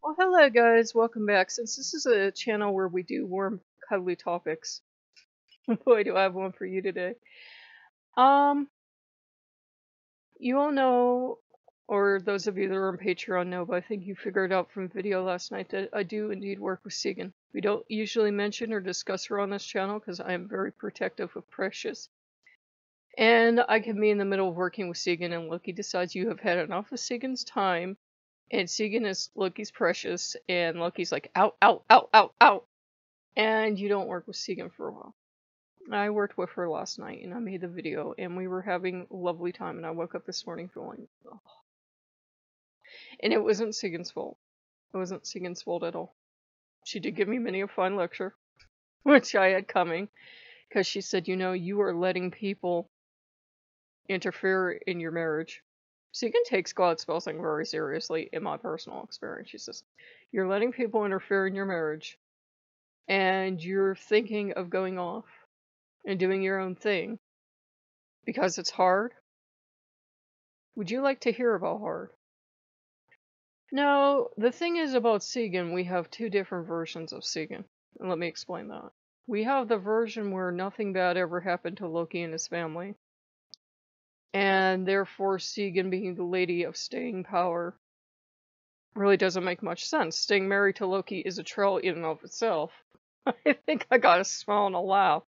Well, hello guys, welcome back. Since this is a channel where we do warm, cuddly topics, boy, do I have one for you today. Um, you all know, or those of you that are on Patreon know, but I think you figured out from video last night that I do indeed work with Sigyn. We don't usually mention or discuss her on this channel because I am very protective of Precious. And I can be in the middle of working with Sigyn and Loki decides you have had enough of Sigyn's time. And Sigyn is Loki's Precious, and Loki's like, out, out, out, out, out. And you don't work with Sigyn for a while. I worked with her last night and I made the video and we were having a lovely time and I woke up this morning feeling, oh. And it wasn't Sigyn's fault. It wasn't Sigyn's fault at all. She did give me many a fine lecture, which I had coming, because she said, you know, you are letting people interfere in your marriage. Sigyn takes God spelling very seriously in my personal experience. She says, you're letting people interfere in your marriage and you're thinking of going off and doing your own thing because it's hard. Would you like to hear about hard? No, the thing is about Sigyn, we have two different versions of Sigyn. And let me explain that. We have the version where nothing bad ever happened to Loki and his family. And therefore Sigyn being the lady of staying power really doesn't make much sense. Staying married to Loki is a trail in and of itself. I think I got a smile and a laugh.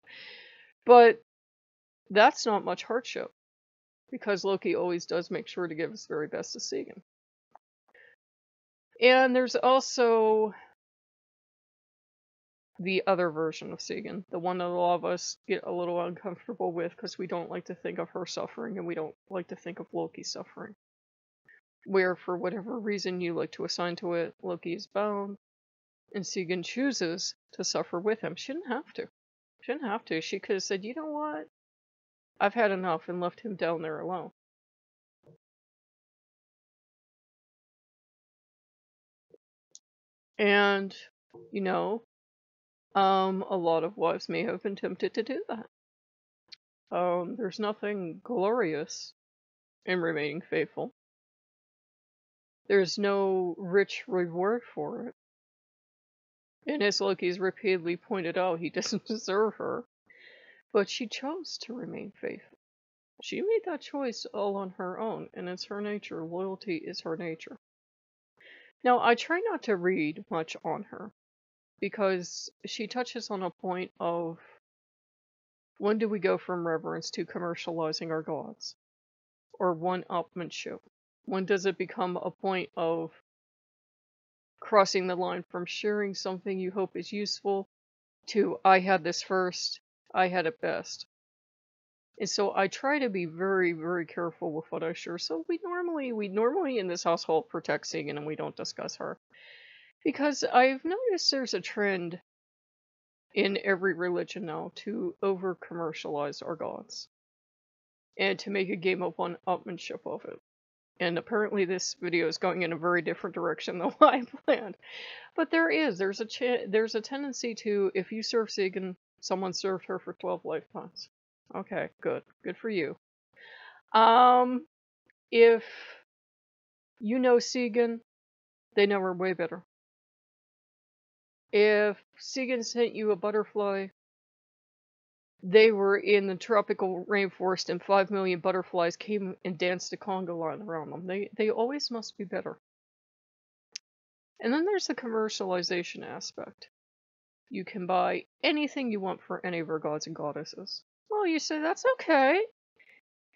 But that's not much hardship, because Loki always does make sure to give his very best to Sigyn. And there's also the other version of Sigyn, the one that a lot of us get a little uncomfortable with because we don't like to think of her suffering and we don't like to think of Loki suffering. Where, for whatever reason you like to assign to it, Loki is bound, and Sigyn chooses to suffer with him. She didn't have to. She didn't have to. She could have said, you know what? I've had enough, and left him down there alone. And, you know, a lot of wives may have been tempted to do that. There's nothing glorious in remaining faithful. There's no rich reward for it. And as Loki's repeatedly pointed out, he doesn't deserve her. But she chose to remain faithful. She made that choice all on her own, and it's her nature. Loyalty is her nature. Now, I try not to read much on her, because she touches on a point of, when do we go from reverence to commercializing our gods? Or one-upmanship? When does it become a point of crossing the line from sharing something you hope is useful to, I had this first, I had it best? And so I try to be very, very careful with what I share. So we normally in this household protect Sigyn and we don't discuss her. Because I've noticed there's a trend in every religion now to over-commercialize our gods. And to make a game of one-upmanship of it. And apparently this video is going in a very different direction than what I planned. But there's a tendency to, if you serve Sigyn, someone served her for 12 lifetimes. Okay, good. Good for you. If you know Sigyn, they know her way better. If Sigyn sent you a butterfly, they were in the tropical rainforest and 5 million butterflies came and danced a conga line around them. They always must be better. And then there's the commercialization aspect. You can buy anything you want for any of our gods and goddesses. Well, you say that's okay.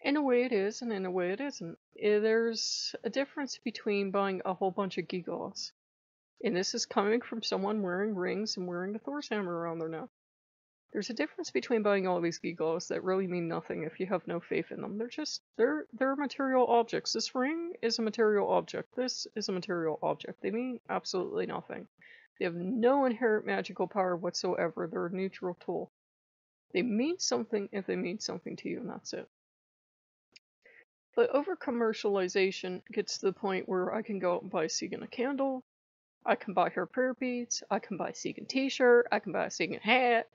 In a way it is, and in a way it isn't. There's a difference between buying a whole bunch of gewgaws. And this is coming from someone wearing rings and wearing a Thor's hammer around their neck. There's a difference between buying all these gewgaws that really mean nothing if you have no faith in them. They're material objects. This ring is a material object. This is a material object. They mean absolutely nothing. They have no inherent magical power whatsoever. They're a neutral tool. They mean something if they mean something to you, and that's it. But over-commercialization gets to the point where I can go out and buy Sigyn a candle, I can buy her prayer beads, I can buy a Sigyn t-shirt, I can buy a Sigyn hat,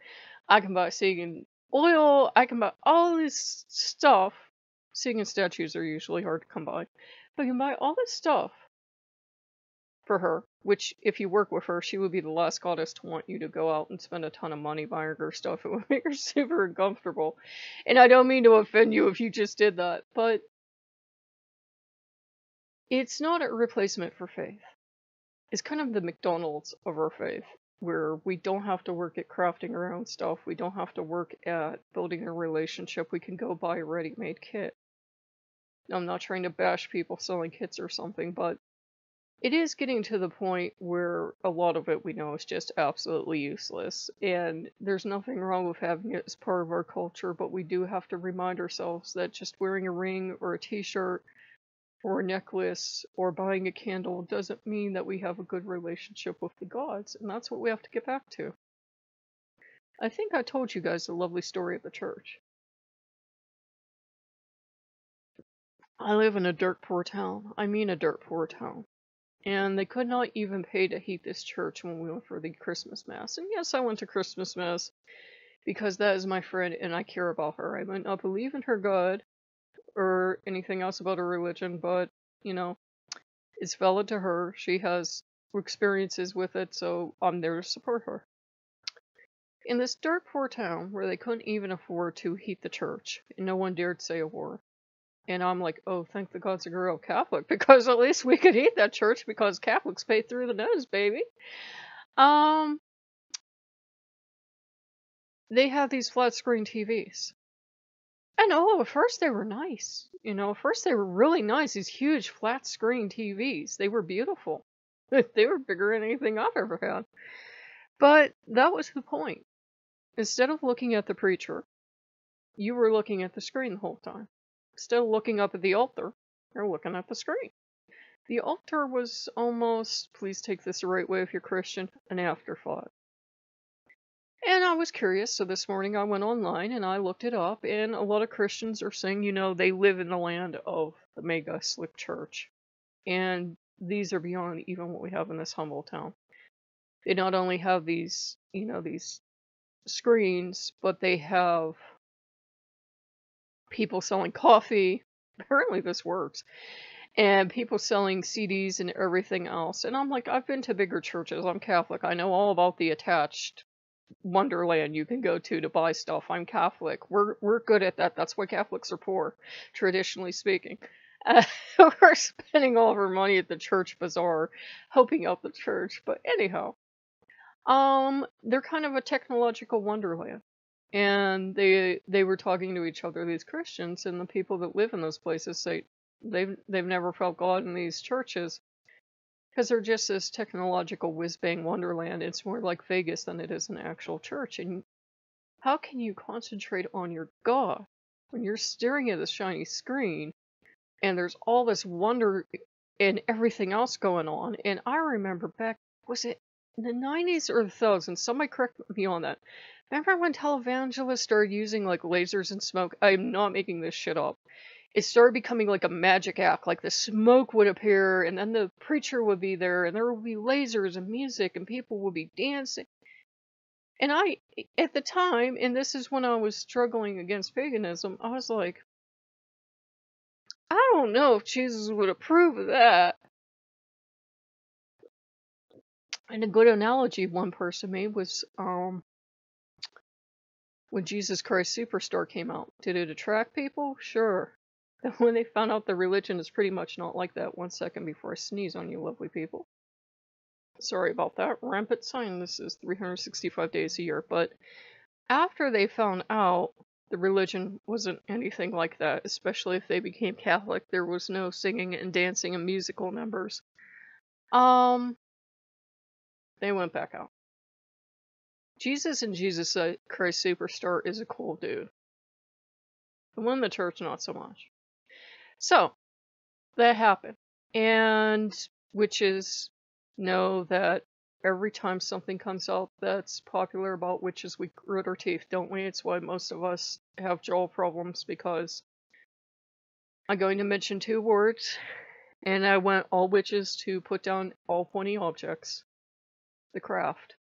I can buy Sigyn oil, I can buy all this stuff. Sigyn statues are usually hard to come by. But I can buy all this stuff for her, which if you work with her, she would be the last goddess to want you to go out and spend a ton of money buying her stuff. It would make her super uncomfortable. And I don't mean to offend you if you just did that, but it's not a replacement for faith. It's kind of the McDonald's of our faith, where we don't have to work at crafting our own stuff. We don't have to work at building a relationship. We can go buy a ready-made kit. I'm not trying to bash people selling kits or something, but it is getting to the point where a lot of it we know is just absolutely useless. And there's nothing wrong with having it as part of our culture, but we do have to remind ourselves that just wearing a ring or a t-shirt or a necklace or buying a candle doesn't mean that we have a good relationship with the gods, and that's what we have to get back to. I think I told you guys a lovely story of the church. I live in a dirt poor town. I mean a dirt poor town. And they could not even pay to heat this church when we went for the Christmas Mass. And yes, I went to Christmas Mass because that is my friend and I care about her. I might not believe in her God or anything else about her religion, but, you know, it's valid to her. She has experiences with it, so I'm there to support her. In this dirt poor town where they couldn't even afford to heat the church, and no one dared say a word. And I'm like, oh, thank the gods I grew up Catholic, because at least we could heat that church because Catholics pay through the nose, baby. They have these flat screen TVs. And at first they were nice. At first they were really nice, these huge flat screen TVs. They were beautiful. They were bigger than anything I've ever had. But that was the point. Instead of looking at the preacher, you were looking at the screen the whole time. Instead of looking up at the altar, you're looking at the screen. The altar was almost, please take this the right way if you're Christian, an afterthought. And I was curious, so this morning I went online and I looked it up, and a lot of Christians are saying, they live in the land of the mega slick church. And these are beyond even what we have in this humble town. They not only have these, these screens, but they have people selling coffee. Apparently this works. And people selling CDs and everything else. And I'm like, I've been to bigger churches. I'm Catholic. I know all about the attached wonderland you can go to buy stuff. I'm Catholic. We're good at that. That's why Catholics are poor, traditionally speaking. We're spending all of our money at the church bazaar, helping out the church. But anyhow, they're kind of a technological wonderland. And they were talking to each other, these Christians, and the people that live in those places say they've never felt God in these churches because they're just this technological whiz-bang wonderland. It's more like Vegas than it is an actual church. And how can you concentrate on your God when you're staring at this shiny screen and there's all this wonder and everything else going on? And I remember back, was it in the 90s or the 2000s? Somebody correct me on that. Remember when televangelists started using like lasers and smoke? I'm not making this shit up. It started becoming like a magic act, like the smoke would appear and then the preacher would be there and there would be lasers and music and people would be dancing. And I, at the time, and this is when I was struggling against paganism, I was like, I don't know if Jesus would approve of that. And a good analogy one person made was, when Jesus Christ Superstar came out. Did it attract people? Sure. And when they found out the religion is pretty much not like that, 1 second before I sneeze on you lovely people. Sorry about that. Rampant sign. This is 365 days a year. But after they found out the religion wasn't anything like that, especially if they became Catholic, there was no singing and dancing and musical numbers. They went back out. Jesus and Jesus Christ Superstar is a cool dude. The one in the church, not so much. So, that happened. And witches know that every time something comes out that's popular about witches, we grit our teeth, don't we? It's why most of us have jaw problems, because I'm going to mention 2 words, and I want all witches to put down all pointy objects. The Craft.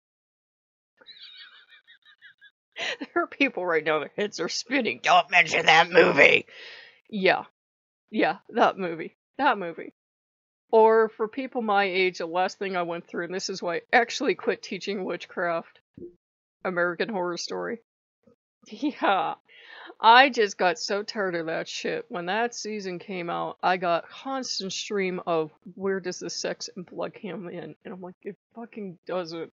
There are people right now, their heads are spinning. Don't mention that movie! Yeah, that movie. Or for people my age, the last thing I went through, and this is why I actually quit teaching witchcraft, American Horror Story. Yeah. I just got so tired of that shit. When that season came out, I got a constant stream of where does the sex and blood come in? And I'm like, it fucking doesn't.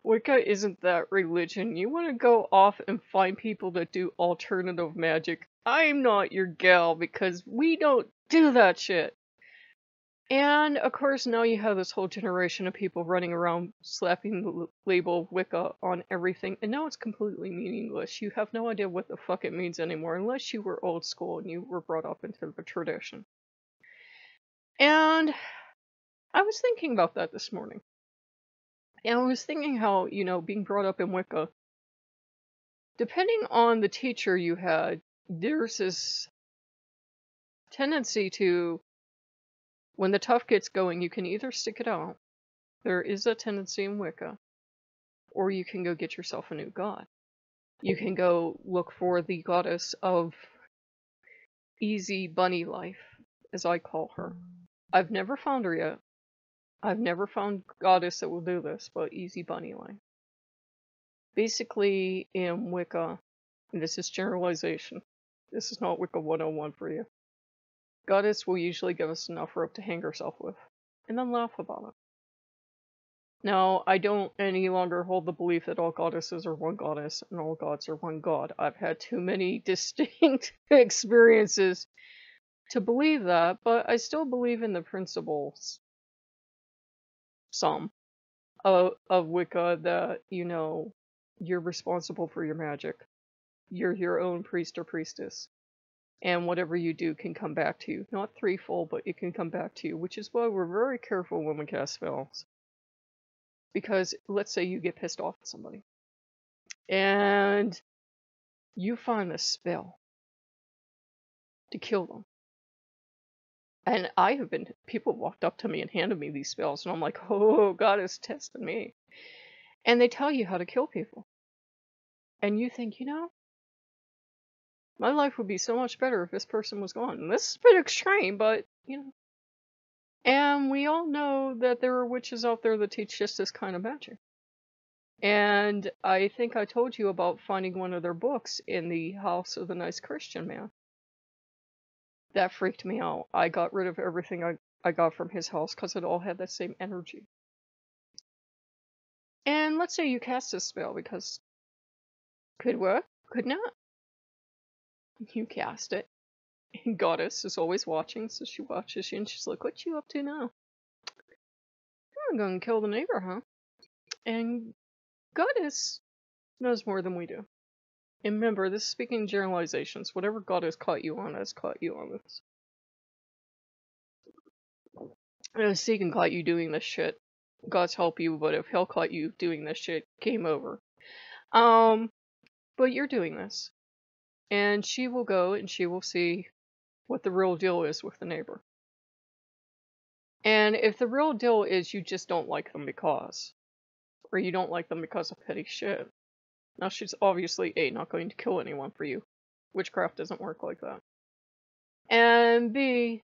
Wicca isn't that religion. You want to go off and find people that do alternative magic. I'm not your gal because we don't do that shit. And of course, now you have this whole generation of people running around slapping the label Wicca on everything, and now it's completely meaningless. You have no idea what the fuck it means anymore, unless you were old school and you were brought up into the tradition. And I was thinking about that this morning. And I was thinking how, you know, being brought up in Wicca, depending on the teacher you had, there's this tendency to, when the tough gets going, you can either stick it out. There is a tendency in Wicca. Or you can go get yourself a new god. You can go look for the goddess of easy bunny life, as I call her. I've never found her yet. I've never found a goddess that will do this, but easy bunny life. Basically, in Wicca, and this is generalization, this is not Wicca 101 for you. Goddess will usually give us enough rope to hang herself with, and then laugh about it. Now, I don't any longer hold the belief that all goddesses are one goddess and all gods are one god. I've had too many distinct experiences to believe that, but I still believe in the principles, some, of Wicca that, you know, you're responsible for your magic. You're your own priest or priestess. And whatever you do can come back to you. Not threefold, but it can come back to you, which is why we're very careful when we cast spells. Because let's say you get pissed off at somebody and you find a spell to kill them. And I have been, people walked up to me and handed me these spells, and I'm like, oh, God is testing me. And they tell you how to kill people. And you think, you know, my life would be so much better if this person was gone. And this is a bit extreme, but, you know. And we all know that there are witches out there that teach just this kind of magic. And I think I told you about finding one of their books in the house of the nice Christian man. That freaked me out. I got rid of everything I got from his house because it all had that same energy. And let's say you cast this spell because could work, could not. You cast it. And Goddess is always watching, so she watches you and she's like, what you up to now? I'm going to kill the neighbor, huh? And Goddess knows more than we do. And remember, this is speaking generalizations. Whatever Goddess caught you on has caught you on this. And if Sigyn caught you doing this shit, God's help you, but if hell caught you doing this shit, game over. But you're doing this. And she will go and she will see what the real deal is with the neighbor. And if the real deal is you just don't like them because, or you don't like them because of petty shit, now she's obviously A, not going to kill anyone for you. Witchcraft doesn't work like that. And B,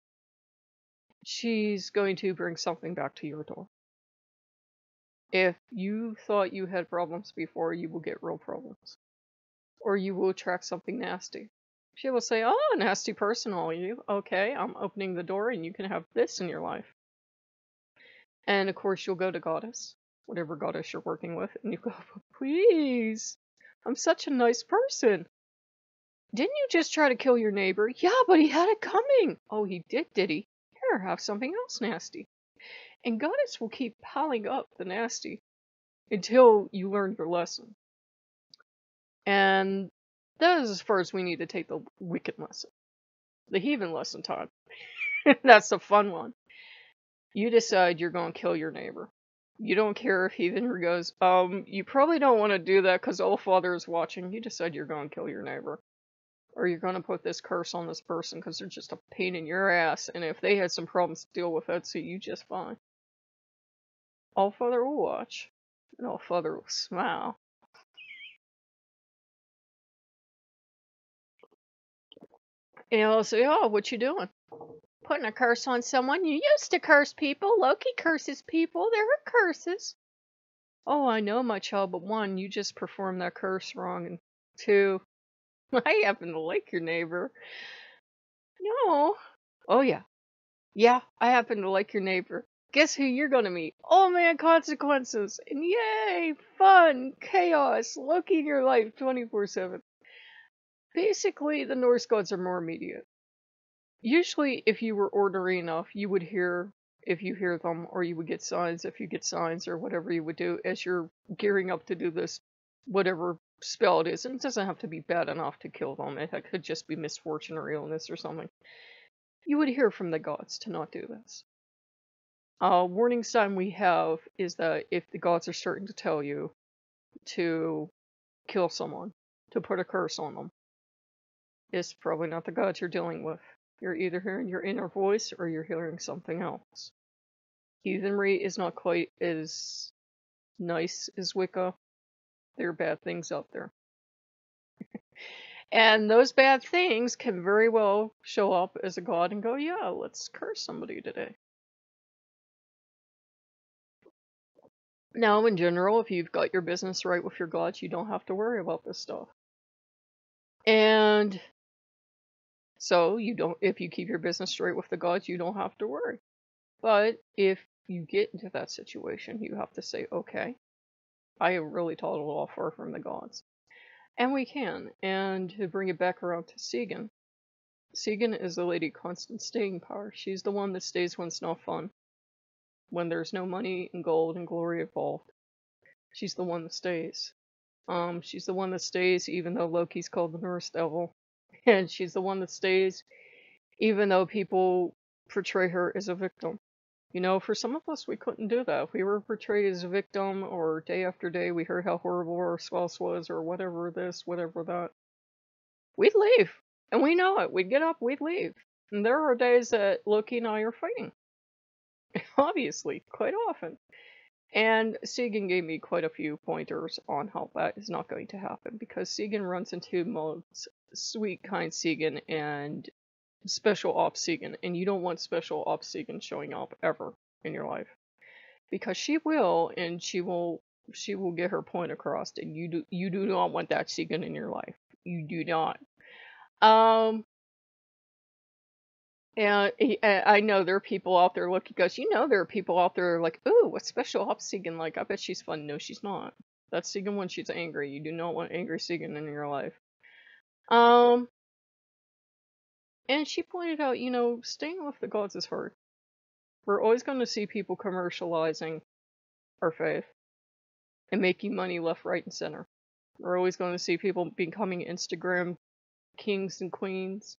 she's going to bring something back to your door. If you thought you had problems before, you will get real problems. Or you will attract something nasty. She will say, oh, nasty person, all you. Okay, I'm opening the door and you can have this in your life. And of course, you'll go to Goddess, whatever Goddess you're working with, and you go, please, I'm such a nice person. Didn't you just try to kill your neighbor? Yeah, but he had it coming. Oh, he did he? Here, have something else nasty. And Goddess will keep piling up the nasty until you learn your lesson. And that is as far as we need to take the wicked lesson. The heathen lesson time. That's the fun one. You decide you're going to kill your neighbor. You don't care if heathen goes, you probably don't want to do that because All Father is watching. You decide you're going to kill your neighbor. Or you're going to put this curse on this person because they're just a pain in your ass. And if they had some problems to deal with, I'd see you just fine. All Father will watch. And All Father will smile. And I'll say, oh, what you doing? putting a curse on someone. You used to curse people. Loki curses people. There are curses. Oh, I know, my child, but one, you just performed that curse wrong, and two, I happen to like your neighbor. No. Oh, yeah. Yeah, I happen to like your neighbor. Guess who you're gonna meet? Oh man, consequences! And yay! Fun! Chaos! Loki in your life 24/7. Basically, the Norse gods are more immediate. Usually, if you were orderly enough, you would hear if you hear them, or you would get signs if you get signs, or whatever you would do as you're gearing up to do this, whatever spell it is. And it doesn't have to be bad enough to kill them, it could just be misfortune or illness or something. You would hear from the gods to not do this. Warning sign we have is that if the gods are starting to tell you to kill someone, to put a curse on them, it's probably not the gods you're dealing with. You're either hearing your inner voice or you're hearing something else. Heathenry is not quite as nice as Wicca. There are bad things out there. And those bad things can very well show up as a god and go, yeah, let's curse somebody today. Now, in general, if you've got your business right with your gods, you don't have to worry about this stuff. And so if you keep your business straight with the gods, you don't have to worry. But if you get into that situation, you have to say, okay, I have really totaled off far from the gods. And we can. And to bring it back around to Sigyn, Sigyn is the lady constant staying power. She's the one that stays when it's not fun. When there's no money and gold and glory involved. She's the one that stays. She's the one that stays even though Loki's called the Norse devil. And she's the one that stays even though people portray her as a victim. You know, for some of us, we couldn't do that. If we were portrayed as a victim, or day after day we heard how horrible our spouse was, or whatever this, whatever that, we'd leave. And we know it. We'd get up, we'd leave. And there are days that Loki and I are fighting. Obviously, quite often. And Sigyn gave me quite a few pointers on how that is not going to happen, because Sigyn runs into modes, sweet, kind Sigyn and special ops Sigyn, and you don't want special ops Sigyn showing up ever in your life, because she will, and she will get her point across, and you do not want that Sigyn in your life. You do not. And I know there are people out there looking, because there are people out there like, ooh, what's special ops Sigyn like? I bet she's fun. No, she's not. That's Sigyn when she's angry. You do not want angry Sigyn in your life. And she pointed out, staying with the gods is hard. We're always going to see people commercializing our faith and making money left, right, and center. We're always going to see people becoming Instagram kings and queens,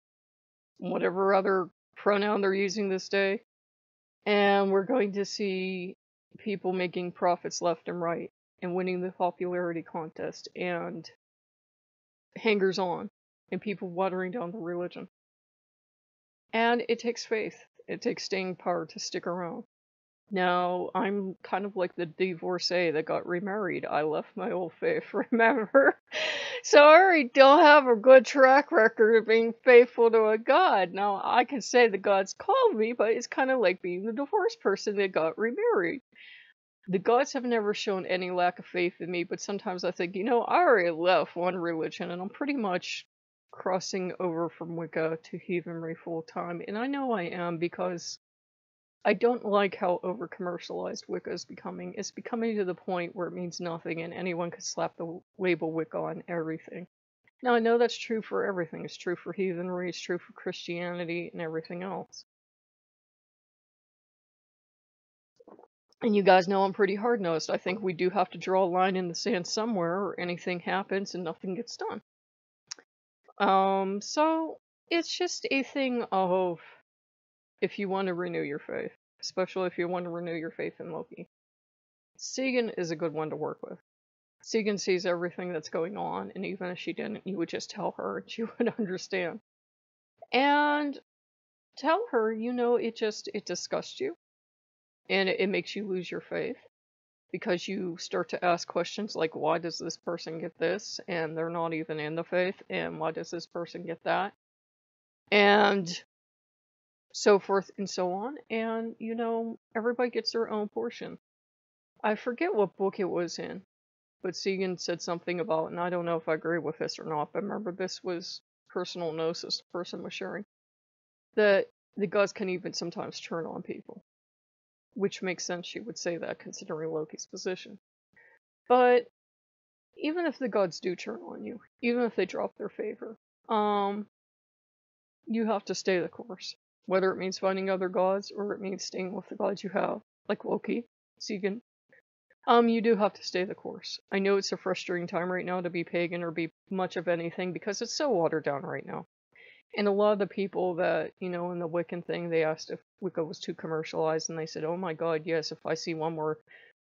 whatever other pronoun they're using this day. And we're going to see people making profits left and right and winning the popularity contest and hangers on and people watering down the religion. And it takes faith. It takes staying power to stick around. Now, I'm kind of like the divorcee that got remarried. I left my old faith, remember? So I already don't have a good track record of being faithful to a god. Now, I can say the gods called me, but it's kind of like being the divorced person that got remarried. The gods have never shown any lack of faith in me, but sometimes I think, I already left one religion, and I'm pretty much crossing over from Wicca to heathenry full time. And I know I am, because I don't like how over-commercialized Wicca is becoming. It's becoming to the point where it means nothing and anyone could slap the label Wicca on everything. Now, I know that's true for everything. It's true for heathenry, it's true for Christianity, and everything else. And you guys know I'm pretty hard-nosed. I think we do have to draw a line in the sand somewhere, or anything happens and nothing gets done. So it's just a thing of, if you want to renew your faith, especially if you want to renew your faith in Loki, Sigyn is a good one to work with. Sigyn sees everything that's going on, and even if she didn't, you would just tell her and she would understand. And tell her, it disgusts you, and it makes you lose your faith, because you start to ask questions like, why does this person get this, and they're not even in the faith, and why does this person get that? And so forth and so on. And, everybody gets their own portion. I forget what book it was in, but Sigyn said something about, and I don't know if I agree with this or not, but remember this was personal gnosis the person was sharing, that the gods can even sometimes turn on people, which makes sense she would say that considering Loki's position. But even if the gods do turn on you, even if they drop their favor, you have to stay the course. Whether it means finding other gods or it means staying with the gods you have, like Loki, Sigyn. You do have to stay the course. I know it's a frustrating time right now to be pagan or be much of anything because it's so watered down right now. And a lot of the people that, in the Wiccan thing, they asked if Wicca was too commercialized, and they said, oh my god, yes, if I see one more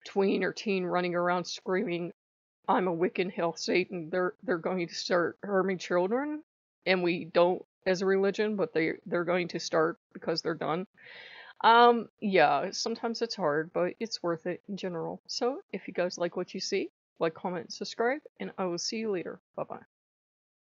tween or teen running around screaming, I'm a Wiccan, hail Satan, they're going to start harming children, and we don't as a religion, but they're going to start because they're done. Yeah, sometimes it's hard, but it's worth it in general. So if you guys like what you see, like, comment, and subscribe, and I will see you later. Bye bye.